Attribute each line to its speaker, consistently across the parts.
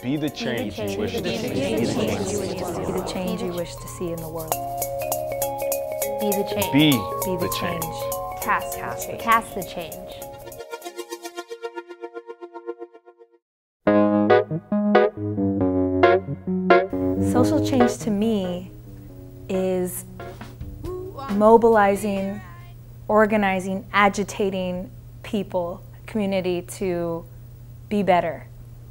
Speaker 1: Be the change you wish to see.
Speaker 2: Be the change you wish to see in the world.
Speaker 3: Be the change.
Speaker 1: Be
Speaker 2: Be the
Speaker 1: the change.
Speaker 2: change.
Speaker 3: Cast the change.
Speaker 2: Social change to me is mobilizing, organizing, agitating people, community to be better,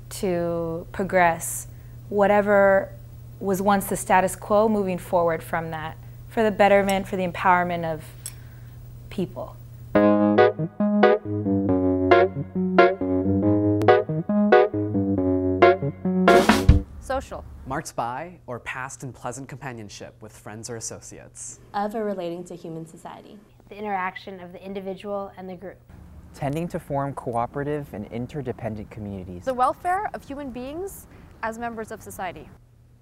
Speaker 2: to progress, whatever was once the status quo, moving forward from that, for the betterment, for the empowerment of people.
Speaker 3: Social.
Speaker 4: Marked by or passed in pleasant companionship with friends or associates.
Speaker 5: Of or relating to human society.
Speaker 3: The interaction of the individual and the group.
Speaker 6: Tending to form cooperative and interdependent communities.
Speaker 7: The welfare of human beings as members of society.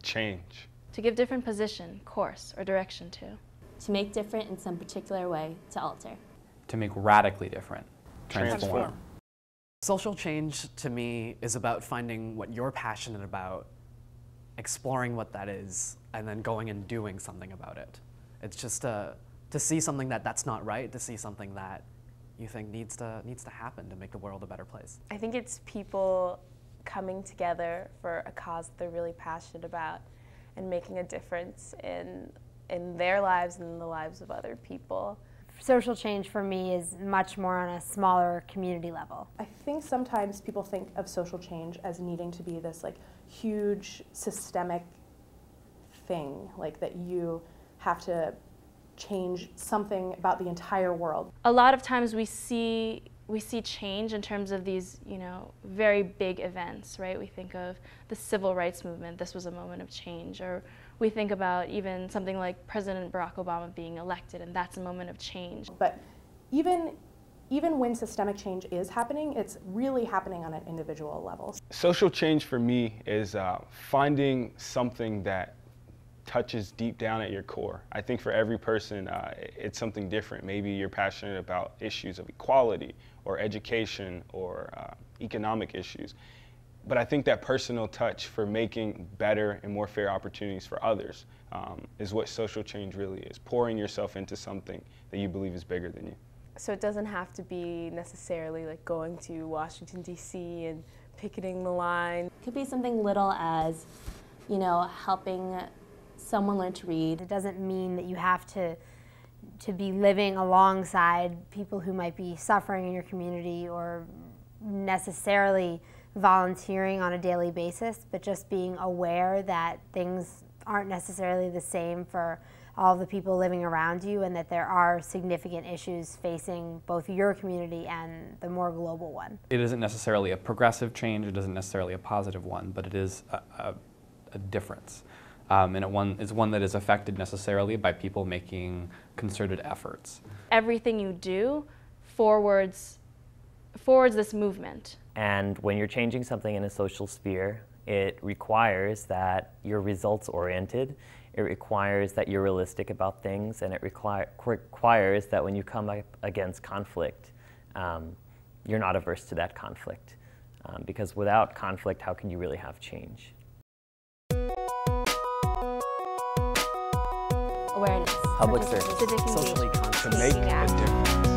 Speaker 1: Change.
Speaker 8: To give different position, course, or direction to.
Speaker 5: To make different in some particular way, to alter.
Speaker 9: To make radically different. Transform.
Speaker 4: Social change to me is about finding what you're passionate about, exploring what that is, and then going and doing something about it. It's just to see something that's not right, to see something that you think needs to happen to make the world a better place.
Speaker 10: I think it's people coming together for a cause they're really passionate about and making a difference in their lives and in the lives of other people.
Speaker 3: Social change for me is much more on a smaller community level.
Speaker 11: I think sometimes people think of social change as needing to be this like huge systemic thing, like that you have to change something about the entire world.
Speaker 8: A lot of times we see change in terms of these, very big events, right? We think of the civil rights movement, this was a moment of change, or we think about even something like President Barack Obama being elected, and that's a moment of change.
Speaker 11: But even when systemic change is happening, it's really happening on an individual level.
Speaker 1: Social change for me is finding something that touches deep down at your core. I think for every person, it's something different. Maybe you're passionate about issues of equality or education or economic issues. But I think that personal touch for making better and more fair opportunities for others is what social change really is, pouring yourself into something that you believe is bigger than you.
Speaker 10: So it doesn't have to be necessarily like going to Washington, D.C. and picketing the line.
Speaker 5: It could be something little as, helping someone learn to read.
Speaker 3: It doesn't mean that you have to be living alongside people who might be suffering in your community or necessarily volunteering on a daily basis, but just being aware that things aren't necessarily the same for all the people living around you and that there are significant issues facing both your community and the more global one.
Speaker 9: It isn't necessarily a progressive change, it isn't necessarily a positive one, but it is a difference. And it's one that is affected necessarily by people making concerted efforts.
Speaker 8: Everything you do forwards this movement.
Speaker 6: And when you're changing something in a social sphere, it requires that you're results-oriented, it requires that you're realistic about things, and it requires that when you come up against conflict, you're not averse to that conflict. Because without conflict, how can you really have change?
Speaker 5: Awareness.
Speaker 6: Public service.
Speaker 5: Civic
Speaker 1: To
Speaker 5: engagement.
Speaker 1: make a difference.